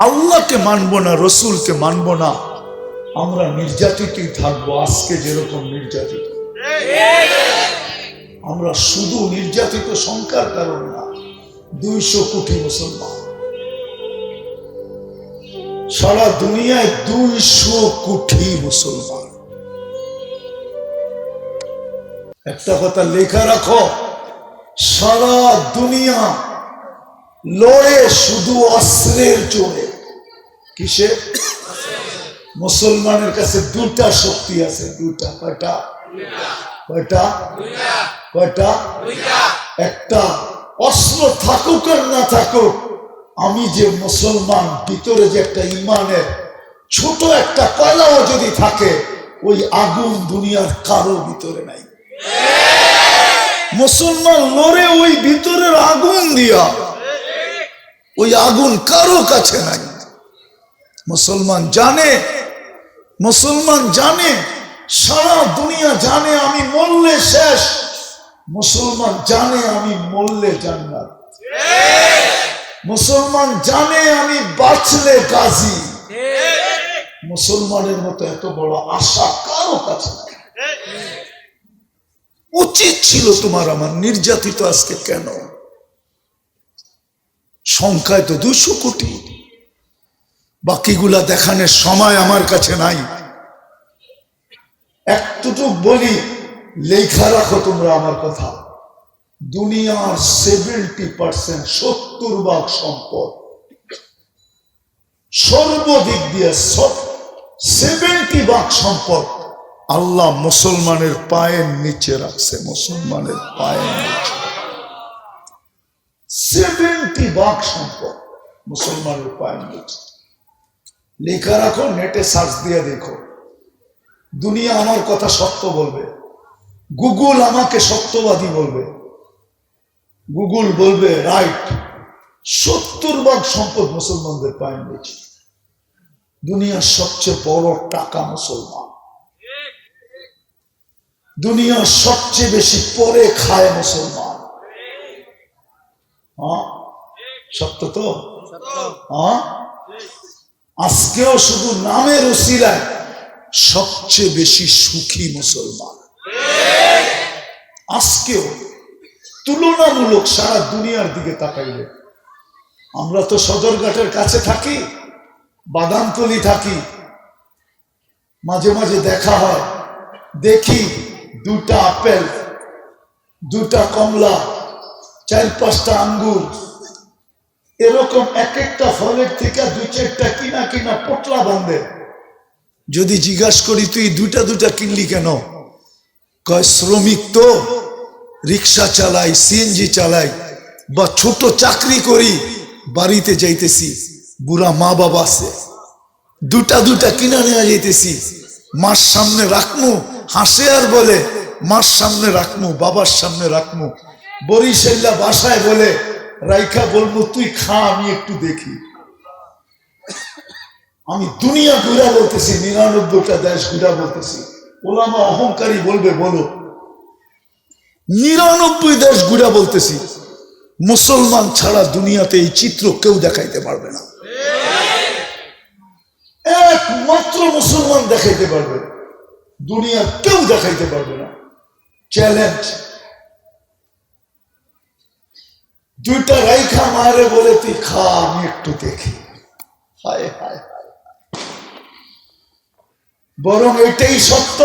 আল্লাহকে মানবো না, রসুলকে মানবো না, আমরা নির্যাতিতই থাকবো। আজকে যেরকম নির্যাতিত, আমরা শুধু নির্যাতিত সংখ্যার কারণ না, 200 কোটি মুসলমান সারা দুনিয়ায়, 200 কোটি মুসলমান। একটা কথা লেখা রাখো, সারা দুনিয়া লড়ে শুধু অস্ত্রের জোরে। কিসে? মুসলমানের কাছে দুটা শক্তি আছে, দুটা। কয়টা? কয়টা? কয়টা? একটা, অস্ত্র থাকুক আর না থাকুক, আমি যে মুসলমান, ভিতরে যে একটা ইমানের ছোট একটা কয়লাও যদি থাকে, ওই আগুন দুনিয়ার কারো ভিতরে নাই। মুসলমান লড়ে ওই ভিতরের আগুন দিয়া, ওই আগুন কারো কাছে নাই। মুসলমান জানে, মুসলমান জানে, সারা দুনিয়া জানে আমি মরলে শেষ, মুসলমান জানে আমি মরলে জান্নাত। মুসলমান জানে আমি বাঁচলে গাজী। মুসলমানের মতো এত বড় আশা কারো কাছে নাই। উচিত ছিল তোমার আমার নির্যাতিত আজকে কেন? সংখ্যায় তো 200 কোটি। বাকিগুলা দেখানোর সময় আমার কাছে নাই। একটুটুক বলি, লেখা রাখো তোমরা আমার কথা। দুনিয়ার 70%, 70% সম্পদ সর্বদিক দিয়ে 70% সম্পদ আল্লাহ মুসলমানের পায়ের নিচে রাখছে। মুসলমানের পায়ের নিচে 70% সম্পদ মুসলমানের পায়ের নিচে। লেখা রাখো, নেটে সার্চ দিয়ে দেখো। দুনিয়া আমার কথা সত্য বলবে, গুগল আমাকে সত্যবাদী বলবে, গুগল বলবে রাইট। 70% সম্পদ মুসলমানদের পায়ের নিচে। দুনিয়ার সবচেয়ে বড় টাকা মুসলমান, দুনিয়ার সবচেয়ে বেশি পরে খায় মুসলমান। হ্যাঁ, সত্য তো? হ্যাঁ, আজকেও শুধু নামের উসিলায় সবচেয়ে বেশি সুখী মুসলমান। আজকেও তুলনামূলক সারা দুনিয়ার দিকে তাকাইলে, আমরা তো সদরঘাটের কাছে থাকি, বাদামতলি থাকি, মাঝে মাঝে দেখা হয়, দেখি 2টা আপেল, 2টা কমলা, 4-5টা আঙ্গুর, এরকম এক একটা ফলের থেকে 2-4টা কিনা কিনা পটলা বাঁধে। যদি জিজ্ঞাসা করি তুই 2টা কিনলি কেন? কয় শ্রমিক তো, রিক্সা চালাই, সিএনজি চালাই, বা ছোট চাকরি করি, বাড়িতে যাইতেছি, বুড়া মা বাবা আছে, 2টা কিনা নেওয়া যাইতেছি, মার সামনে রাখমু, হাসে আর বলে মার সামনে রাখমু, বাবার সামনে রাখমু, বরিশাল্লা বাসায় বলে রাইখা বলবো তুই খা, আমি একটু দেখি। আমি দুনিয়া ঘুরা বলতেছি, 99টা দেশ ঘুরা বলতেছি। ওলামা অহংকারী বলবে বলো, 99 দেশ ঘুরা বলতেছি। মুসলমান ছাড়া দুনিয়াতে এই চিত্র কেউ দেখাইতে পারবে না। একমাত্র মুসলমান দেখাইতে পারবে, দুনিয়া কেউ দেখাইতে পারবে না। চ্যালেঞ্জ। 2টা রাইখা মারে বলে তুই খা, আমি একটু দেখি। হায় হায় হায়। বরং এটাই সত্য,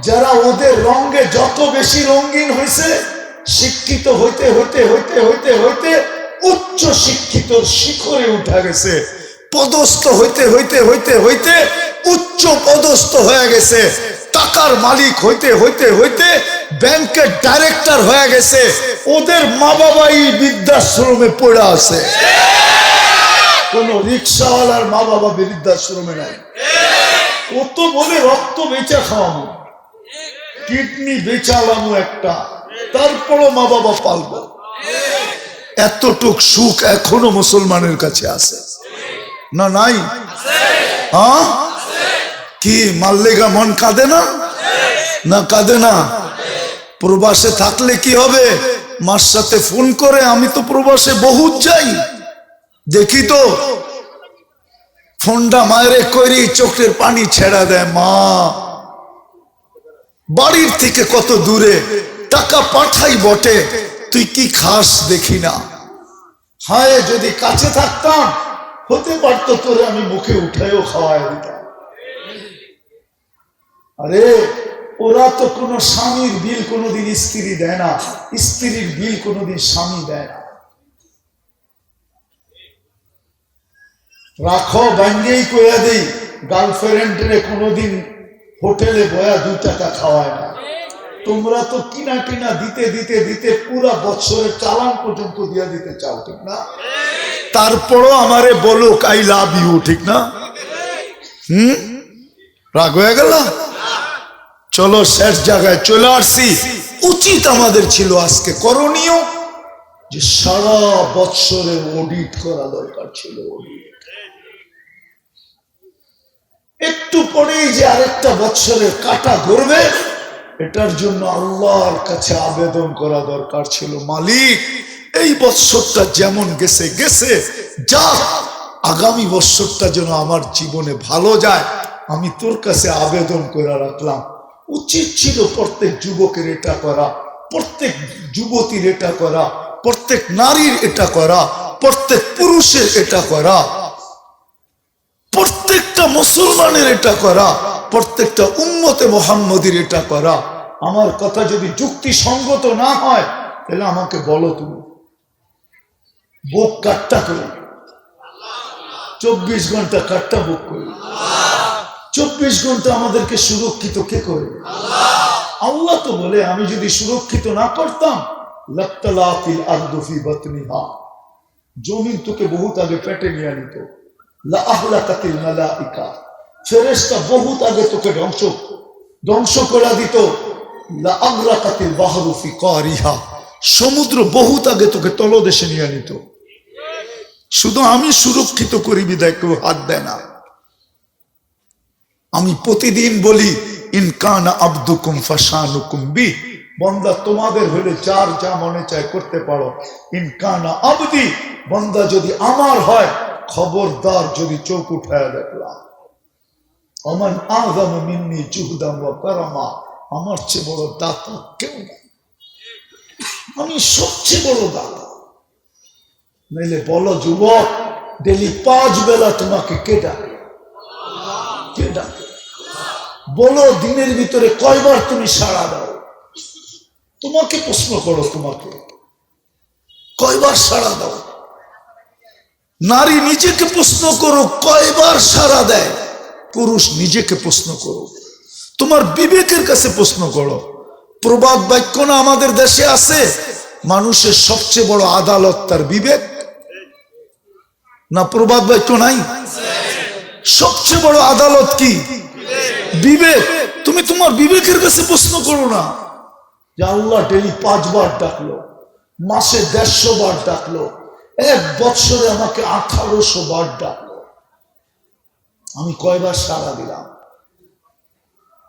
যারা ওদের রঙে যত বেশি রঙিন হয়েছে, শিক্ষিত হইতে হইতে হইতে হইতে হইতে উচ্চ শিক্ষিত শিখরে উঠা গেছে, পদস্থ হইতে হইতে হইতে হইতে উচ্চ পদস্থ হয়ে গেছে, টাকার মালিক হইতে হইতে হইতে ব্যাংকের ডাইরেক্টর হয়ে গেছে, ওদের মা বাবাই বৃদ্ধাশ্রমে পড়ে আছে। কোন রিক্সাওয়ালার মা বাবা বৃদ্ধাশ্রমে নাই। ও তো বলে রক্ত বেচা খাওয়াবো, কিডনি বেচালামো একটা, তারপরও মা বাবা পালবো। এতটুক সুখ এখনো মুসলমানের কাছে আছে না? নাই? হ্যাঁ, কি মাল্লেগা মন কাঁদে না? না কাঁদে না? প্রবাসে থাকলে কি হবে? মার সাথে ফোন করে, আমি তো প্রবাসে বহুত যাই, দেখি তো ফোনটা মায়েরে করি চোখের পানি ছেড়া দেয়, মা বাড়ির থেকে কত দূরে, টাকা পাঠাই বটে, তুই কি খাস দেখি না। হায় যদি কাছে থাকতাম হতে পারতো তোরে আমি মুখে উঠাইও খাওয়াই দিতাম। আরে ওরা তো কোনো স্বামীর বিল কোনোদিন স্ত্রী দেয় না, স্ত্রীর বিল কোনোদিন স্বামী দেয় না। রাখো ব্যাঙ্গেই কইয়া দেই, গার্লফ্রেন্ডে কোনোদিন হোটেলে বয়া 2 টাকা খাওয়ায় না। তোমরা তো কিনা কিনা দিতে দিতে দিতে পুরা বছরের চালান পর্যন্ত দিয়া দিতে চাও, ঠিক না? তারপরও আমারে বলো আই লাভ ইউ, ঠিক না? রাগ হয়ে গেল? চলো শেষ জায়গায় চলে আসছি। উচিত আমাদের ছিল আজকে করণীয় যে সারা বছরের অডিট করা দরকার ছিল। অডিট একটু পরেই যে আরেকটা বছরের কাটা ঘুরবে, এটার জন্য আল্লাহর কাছে আবেদন করা দরকার ছিল, মালিক এই বছরটা যেমন গেছে গেছে, যা আগামী বছরটা যেন আমার জীবনে ভালো যায়, আমি তোর কাছে আবেদন করে রাখলাম। উচিত ছিল প্রত্যেক যুবকের এটা করা, প্রত্যেক যুবতীর এটা করা, প্রত্যেক নারীর এটা করা, প্রত্যেক পুরুষের এটা করা, প্রত্যেকটা মুসলমানের এটা করা, প্রত্যেকটা উম্মতে মুহাম্মদীর এটা করা। আমার কথা যদি যুক্তিসঙ্গত না হয় তাহলে আমাকে বলো, তুমি বুক কাটটা করে 24 ঘন্টা কাটটা বুক করে 24 ঘন্টা আমাদেরকে সুরক্ষিত কে করে? আল্লাহ তো বলে আমি যদি সুরক্ষিত না করতাম, লাত্তালাফিল আরদু ফি বাতনিহা, জমিন তোকে বহুত আগে পেটে নিয়ে নিত। লা আহলাকাতিল মালাইকা, ফেরেশতা বহুত আগে তোকে ধ্বংস করে দিত। লা আগরাকাতিল বাহরু ফি কারিহা, সমুদ্র বহুত আগে তোকে তলদেশে নিয়ে নিত। শুধু আমি সুরক্ষিত করি বিদায় কেউ হাত দেয় না। আমি প্রতিদিন বলি, ইনকানা আব্দুকুম ফাশানুকুম বি, বান্দা তোমাদের হলে যার যা মনে চায় করতে পারো। ইনকানা আবদি, বান্দা যদি আমার হয়, খবরদার যদি চোখ উঠায় দেখলাম। ওমান আযমু মিন্নি জুহদান ওয়া কারামা, আমার চেয়ে বড় দাতা কেউ নেই, আমি সবচেয়ে বড় দাতা। নাইলে বলো যুবক, ডেলি 5 বেলা তোমাকে কে ডাকে? কে ডাকে? বলো দিনের ভিতরে কয়বার তুমি সাড়া দাও? তোমাকে প্রশ্ন করো, তোমাকে কয়বার সাড়া দাও? নারী নিজেকে প্রশ্ন করো কয়বার সাড়া দেয়। পুরুষ নিজেকে প্রশ্ন করো, তোমার বিবেকের কাছে প্রশ্ন করো। প্রবাদ বাক্য না আমাদের দেশে আছে, মানুষের সবচেয়ে বড় আদালত তার বিবেক না? প্রবাদ বাক্য নাই? সবচেয়ে বড় আদালত কি? বিবেক। তুমি তোমার বিবেকের কাছে প্রশ্ন করো না যে আল্লাহ ডেলি 5 বার ডাকলো, মাসে 150 বার ডাকলো, 1 বছরে আমাকে 1800 বার ডাকলো, আমি কয়বার সাড়া দিলাম?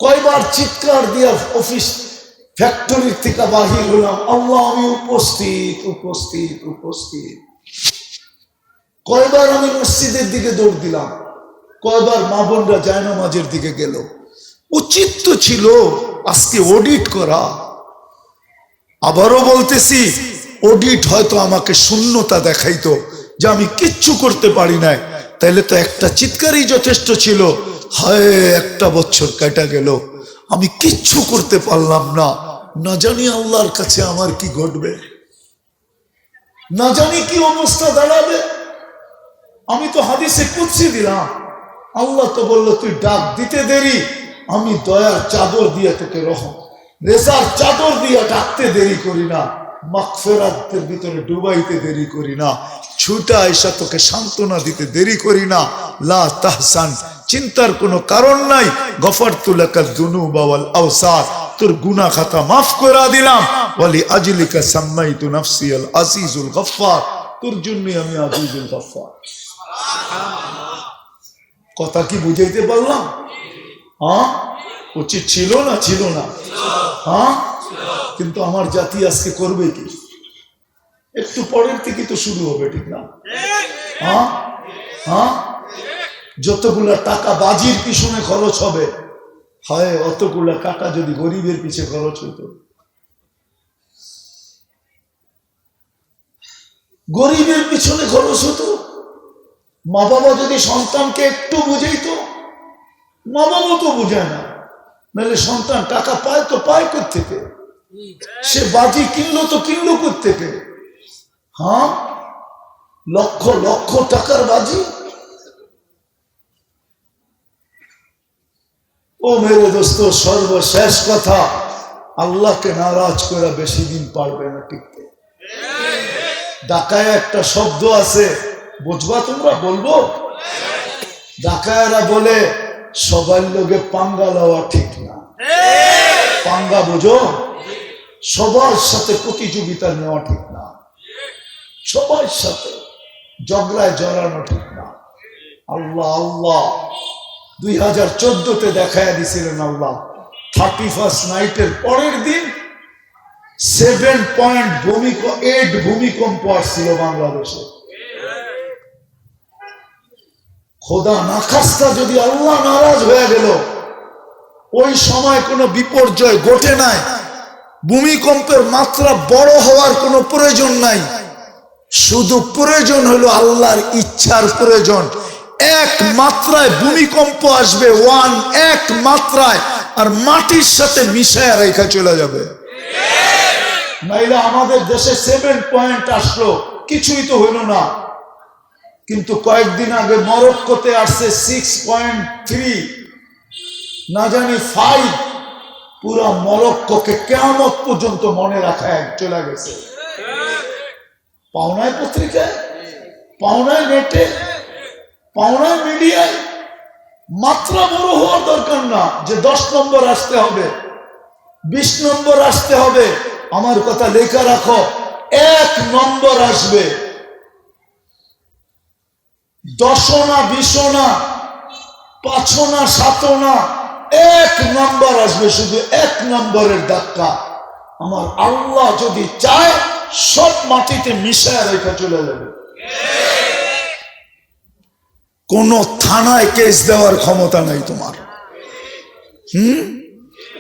কয়বার চিৎকার দিয়া অফিস ফ্যাক্টরির থেকে বাহির হলাম, আল্লাহ আমি উপস্থিত উপস্থিত উপস্থিত। কয়বার আমি মসজিদের দিকে দৌড় দিলাম, কয়বার মা বোনরা জায়নামাজের দিকে গেল। উচিত তো ছিল আজকে অডিট করা। আবারও বলতেছি, অডিট হয়তো আমাকে শূন্যতা দেখাইতো যে আমি কিচ্ছু করতে পারি নাই, তাইলে তো একটা চিৎকারই যথেষ্ট ছিল, হায় 1টা বছর কেটে গেল, আমি কিচ্ছু করতে পারলাম না, না জানি আল্লাহর কাছে আমার কি ঘটবে, না জানি কি অবস্থা দাঁড়াবে। আমি তো হাদিসে কুদসি দিলাম, আল্লাহ তো বললো তুই ডাক দিতে দেরি, আমি দয়ার চাদর দিয়ে তোকে রেজার চাদর দিয়ে ডাকতে দেরি করি না, মাগফিরাতের ভিতরে ডুবাইতে দেরি করি না, ছুটা এসে তোকে সান্ত্বনা দিতে দেরি করি না। লা তাহসান, চিন্তার কোনো কারণ নাই। গফারতু লাকা যুনুবা ওয়াল আওসার, তোর গুনাহ খাতা মাফ করে দিলাম। ওয়ালি আজলিকা সাম্মাইতু নাফসি আল আজিজুল গফফার, তোর জন্য আমি আজিজুল গফফার। কথা কি বুঝাইতে পারলাম? হ্যাঁ, উচিত ছিল না? ছিল না? হ্যাঁ, কিন্তু আমার জাতি আজকে করবে কি? একটু পরের থেকে তো শুরু হবে, ঠিক না? হ্যাঁ হ্যাঁ, যতগুলা টাকা বাজির পিছনে খরচ হবে, হয় অতগুলা টাকা যদি গরিবের পিছে খরচ হতো, গরিবের পিছনে খরচ হতো। মা বাবা যদি সন্তানকে একটু বুঝাইতো, মা বাবা তো বুঝায় না, নাহলে সন্তান টাকা পায় তো পায় কোত্থেকে? সে বাজি কিনলো তো কিনলো কোত্থেকে? হ্যাঁ, লক্ষ লক্ষ টাকার বাজি। ও মেরে দোস্ত, সর্বশেষ কথা, আল্লাহকে নারাজ করে বেশি দিন পারবে না টিকতে। ঢাকায় একটা শব্দ আছে, বুঝবা তোমরা? বলবো? ঢাকায়রা বলে সবার লোকে পাঙ্গা লওয়া ঠিক না। পাঙ্গা বুঝো? সবার সাথে প্রতিযোগিতা নেওয়া ঠিক না, সবার সাথে ঝগড়ায় জড়ানো ঠিক না। আল্লাহ আল্লাহ 2014-তে দেখায় দিছিলেন আল্লাহ, 31st নাইটের পরের দিন 7.8 ভূমিকম্প আসছিল বাংলাদেশে। খোদা না খাস্তা যদি আল্লাহ নারাজ হয়ে গেল, ওই সময় কোনো বিপর্যয় ঘটে নাই, ভূমিকম্পের মাত্রা বড় হওয়ার কোনো প্রয়োজন নাই, শুধু প্রয়োজন হলো আল্লাহর ইচ্ছার প্রয়োজন। এক মাত্রায় ভূমিকম্প আসবে, এক মাত্রায়, আর মাটির সাথে মিশায় রেখা চলে যাবে। নাইলে আমাদের দেশে 7 পয়েন্ট আসলো, কিছুই তো হইল না। কিন্তু কয়েকদিন আগে মরক্কোতে আসছে 6.3, না জানি 5। পুরা মরক্কোকে কিয়ামত পর্যন্ত মনে রাখা চলে গেছে। পাওনায় পত্রিকায়, পাওনায় নেটে, পাওনায় মিডিয়ায়। মাত্রা বড় হওয়ার দরকার না যে 10 নম্বর আসতে হবে, 20 নম্বর আসতে হবে। আমার কথা লেখা রাখো, 1 নম্বর আসবে। 10 না 20 না 5 না 7 না, 1 নম্বর আসবে, শুধু 1 নম্বরের ধাক্কা। আমার আল্লাহ যদি চায় সব মাটিতে মিশায় রেখা চলে যাবে। কোন থানায় কেস দেওয়ার ক্ষমতা নাই তোমার।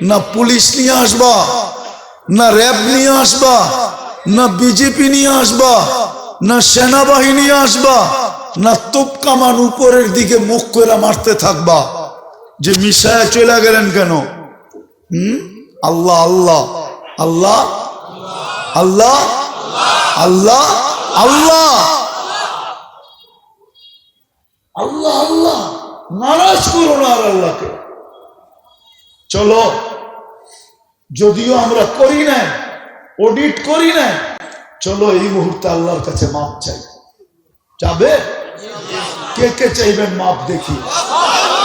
না পুলিশ নিয়ে আসবা, না র্যাব নিয়ে আসবা, না বিজেপি নিয়ে আসবা, না সেনাবাহিনী আসবা, না তোপ কামান উপরের দিকে মুখ করে মারতে থাকবা যে মিশায় চলে গেলেন কেন? আল্লাহ আল্লাহ আল্লাহ আল্লাহ আল্লাহ আল্লাহ আল্লাহ আল্লাহ। নারাজ করো না আর আল্লাহকে। চলো, যদিও আমরা করি না, অডিট করি না, চলো এই মুহূর্তে আল্লাহর কাছে মাপ চাই। যাবে? কে কে চাইবেন মাপ? দেখি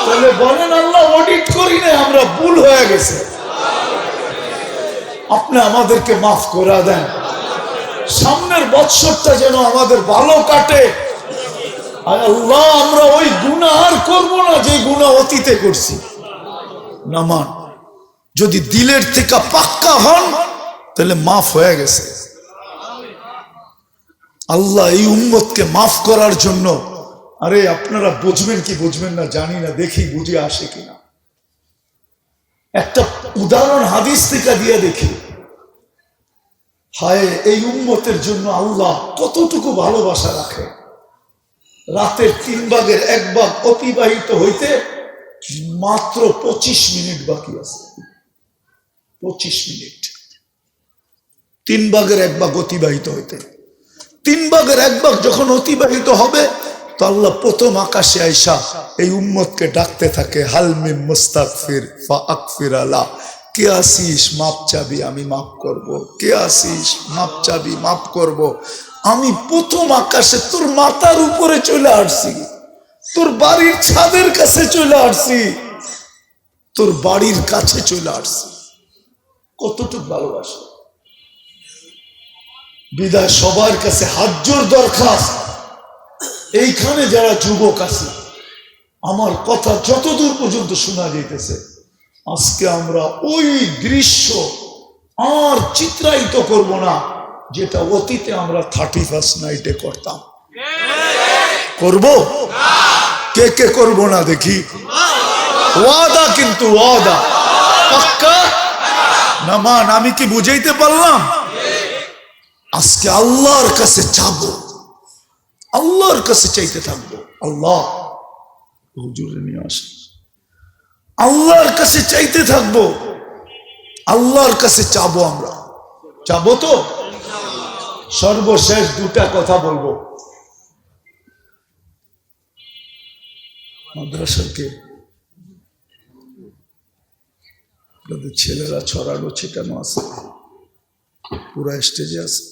তাহলে বলেন, আল্লাহ অডিট করি না, আমরা ভুল হয়ে গেছে, আপনি আমাদেরকে মাফ করে দেন। সামনের বৎসরটা যেন আমাদের ভালো কাটে। আল্লাহ, আমরা ওই গুনাহ আর করবো না যে গুনাহ অতীতে করছি। নামান যদি দিলের থেকে পাক্কা হন তাহলে মাফ হয়ে গেছে। আল্লাহ এই উম্মতকে মাফ করার জন্য, আরে আপনারা বুঝবেন কি বুঝবেন না জানি না, দেখি বুঝে আসে কিনা। একটা উদাহরণ হাদিস থেকে দিয়ে দেখি। হায়, এই উম্মতের জন্য আল্লাহ কতটুকু ভালোবাসা রাখে। রাতের 3 ভাগের 1 ভাগ অতিবাহিত হইতে মাত্র 25 মিনিট বাকি আছে। 25 মিনিট 3 ভাগের 1 ভাগ অতিবাহিত হইতে। 3 ভাগের 1 ভাগ যখন অতিবাহিত হবে, তো আল্লাহ প্রথম আকাশে আইসা এই উম্মতকে ডাকতে থাকে, হালমি মুস্তাগফির ফাগফির আলা। কে আসিস মাপ চাবি, আমি মাফ করব। কে আসিস মাপ চাবি, মাফ করব। আমি প্রথম আকাশে তোর মাথার উপরে চলে আসছি, তোর বাড়ির ছাদের কাছে চলে আসছি, তোর বাড়ির কাছে চলে আসছি। কতটুকু ভালোবাসা। বিদায় সবার কাছে হাত জোর দরখাস্ত, এইখানে যারা যুবক আছে, আমার কথা যতদূর পর্যন্ত শোনা যাইতেছে, আজকে আমরা ওই দৃশ্য আর চিত্রায়িত করব না যেটা অতীতে আমরা 31st নাইটে করতাম। করব? কে কে করবো না দেখি? ওয়াদা, কিন্তু ওয়াদা পাক্কা না মান। আমি কি বুঝাইতে পারলাম? আজকে আল্লাহর কাছে চাবো, আল্লাহর কাছে চাইতে থাকবো। আল্লাহ হুজুরে নিয়ে আসে, আল্লাহর কাছে চাইতে থাকবো, আল্লাহর কাছে চাবো। আমরা চাবো তো। সর্বশেষ দুটা কথা বলবো। মাদ্রাসাকে আপনাদের ছেলেরা ছড়ানো ছিটানো আছে, পুরা স্টেজে আছে,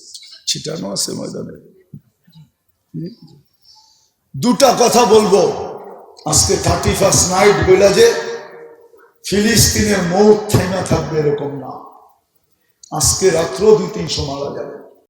ছিটানো আছে ময়দানে। দুটা কথা বলবো। আজকে 31st নাইট বলে যে ফিলিস্তিনের মৌত থেমে থাকবে এরকম না। আজকে রাত্র 2-300 মারা যাবে।